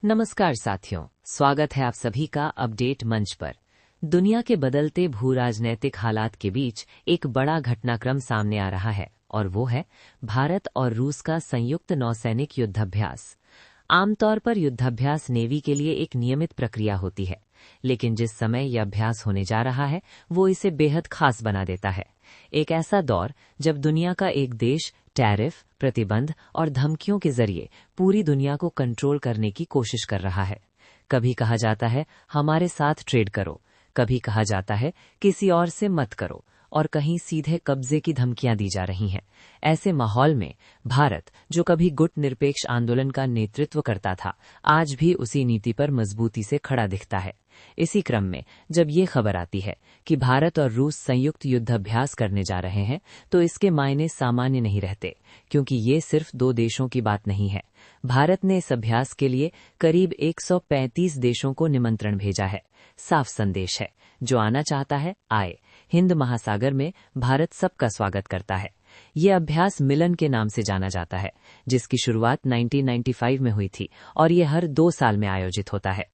नमस्कार साथियों, स्वागत है आप सभी का अपडेट मंच पर। दुनिया के बदलते भू राजनैतिक हालात के बीच एक बड़ा घटनाक्रम सामने आ रहा है और वो है भारत और रूस का संयुक्त नौसैनिक युद्धाभ्यास। आमतौर पर युद्धाभ्यास नेवी के लिए एक नियमित प्रक्रिया होती है, लेकिन जिस समय यह अभ्यास होने जा रहा है वो इसे बेहद खास बना देता है। एक ऐसा दौर जब दुनिया का एक देश टैरिफ, प्रतिबंध और धमकियों के जरिए पूरी दुनिया को कंट्रोल करने की कोशिश कर रहा है। कभी कहा जाता है हमारे साथ ट्रेड करो, कभी कहा जाता है किसी और से मत करो, और कहीं सीधे कब्जे की धमकियां दी जा रही हैं। ऐसे माहौल में भारत, जो कभी गुट निरपेक्ष आंदोलन का नेतृत्व करता था, आज भी उसी नीति पर मजबूती से खड़ा दिखता है। इसी क्रम में जब ये खबर आती है कि भारत और रूस संयुक्त युद्धाभ्यास करने जा रहे हैं, तो इसके मायने सामान्य नहीं रहते, क्योंकि ये सिर्फ दो देशों की बात नहीं है। भारत ने इस अभ्यास के लिए करीब 135 देशों को निमंत्रण भेजा है। साफ संदेश है, जो आना चाहता है आए। हिंद महासागर में भारत सबका स्वागत करता है। ये अभ्यास मिलन के नाम से जाना जाता है, जिसकी शुरुआत 1995 में हुई थी और ये हर 2 साल में आयोजित होता है।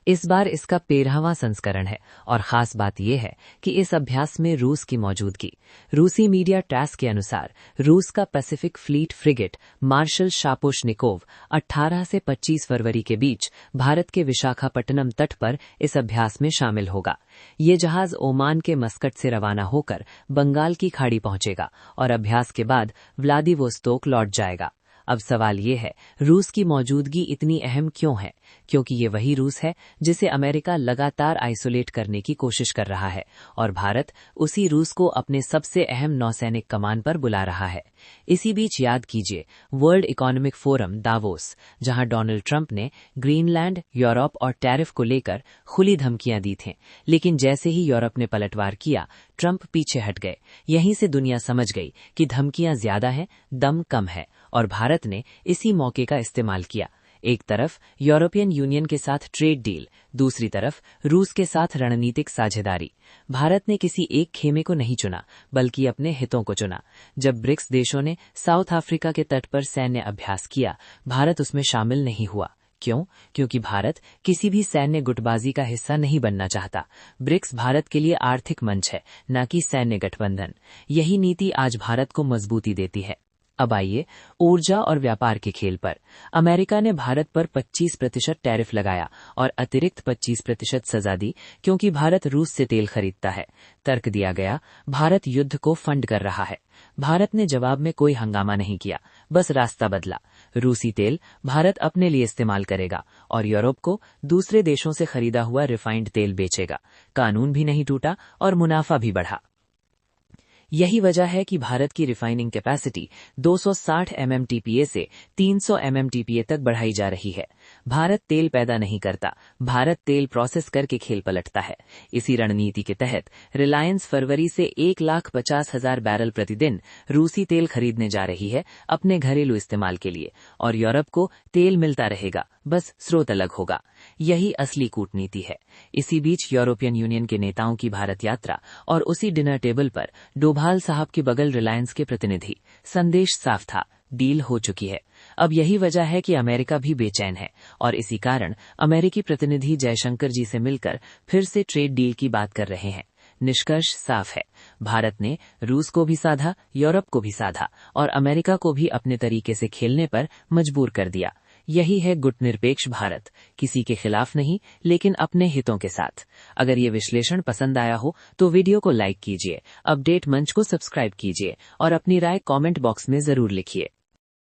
इस बार इसका 13वां संस्करण है और खास बात यह है कि इस अभ्यास में रूस की मौजूदगी। रूसी मीडिया टैस के अनुसार रूस का Pacific fleet frigate Marshal Shaposhnikov 18 से 25 फरवरी के बीच भारत के विशाखापट्टनम तट पर इस अभ्यास में शामिल होगा। ये जहाज ओमान के मस्कट से रवाना होकर बंगाल की खाड़ी पहुंचेगा और अभ्यास के बाद व्लादिवोस्तोक लौट जाएगा। अब सवाल ये है, रूस की मौजूदगी इतनी अहम क्यों है? क्योंकि ये वही रूस है जिसे अमेरिका लगातार आइसोलेट करने की कोशिश कर रहा है और भारत उसी रूस को अपने सबसे अहम नौसैनिक कमान पर बुला रहा है। इसी बीच याद कीजिए वर्ल्ड इकोनॉमिक फोरम दावोस, जहां डोनाल्ड ट्रंप ने ग्रीनलैंड, यूरोप और टैरिफ को लेकर खुली धमकियां दी थीं, लेकिन जैसे ही यूरोप ने पलटवार किया, ट्रंप पीछे हट गए। यहीं से दुनिया समझ गई कि धमकियां ज्यादा हैं, दम कम है, और भारत ने इसी मौके का इस्तेमाल किया। एक तरफ यूरोपियन यूनियन के साथ ट्रेड डील, दूसरी तरफ रूस के साथ रणनीतिक साझेदारी। भारत ने किसी एक खेमे को नहीं चुना, बल्कि अपने हितों को चुना। जब ब्रिक्स देशों ने साउथ अफ्रीका के तट पर सैन्य अभ्यास किया, भारत उसमें शामिल नहीं हुआ। क्यों? क्योंकि भारत किसी भी सैन्य गुटबाजी का हिस्सा नहीं बनना चाहता। ब्रिक्स भारत के लिए आर्थिक मंच है, न कि सैन्य गठबंधन। यही नीति आज भारत को मजबूती देती है। अब आइए ऊर्जा और व्यापार के खेल पर। अमेरिका ने भारत पर 25% टैरिफ लगाया और अतिरिक्त 25% सजा दी, क्योंकि भारत रूस से तेल खरीदता है। तर्क दिया गया, भारत युद्ध को फंड कर रहा है। भारत ने जवाब में कोई हंगामा नहीं किया, बस रास्ता बदला। रूसी तेल भारत अपने लिए इस्तेमाल करेगा और यूरोप को दूसरे देशों से खरीदा हुआ रिफाइंड तेल बेचेगा। कानून भी नहीं टूटा और मुनाफा भी बढ़ा। यही वजह है कि भारत की रिफाइनिंग कैपेसिटी 260 MMTPA से 300 MMTPA तक बढ़ाई जा रही है। भारत तेल पैदा नहीं करता, भारत तेल प्रोसेस करके खेल पलटता है। इसी रणनीति के तहत रिलायंस फरवरी से 1,50,000 बैरल प्रतिदिन रूसी तेल खरीदने जा रही है अपने घरेलू इस्तेमाल के लिए, और यूरोप को तेल मिलता रहेगा, बस स्रोत अलग होगा। यही असली कूटनीति है। इसी बीच यूरोपियन यूनियन के नेताओं की भारत यात्रा और उसी डिनर टेबल पर डोभाल साहब के बगल रिलायंस के प्रतिनिधि। संदेश साफ था, डील हो चुकी है। अब यही वजह है कि अमेरिका भी बेचैन है और इसी कारण अमेरिकी प्रतिनिधि जयशंकर जी से मिलकर फिर से ट्रेड डील की बात कर रहे हैं। निष्कर्ष साफ है, भारत ने रूस को भी साधा, यूरोप को भी साधा और अमेरिका को भी अपने तरीके से खेलने पर मजबूर कर दिया। यही है गुटनिरपेक्ष भारत, किसी के खिलाफ नहीं, लेकिन अपने हितों के साथ। अगर ये विश्लेषण पसंद आया हो तो वीडियो को लाइक कीजिए, अपडेट मंच को सब्सक्राइब कीजिए और अपनी राय कमेंट बॉक्स में जरूर लिखिए।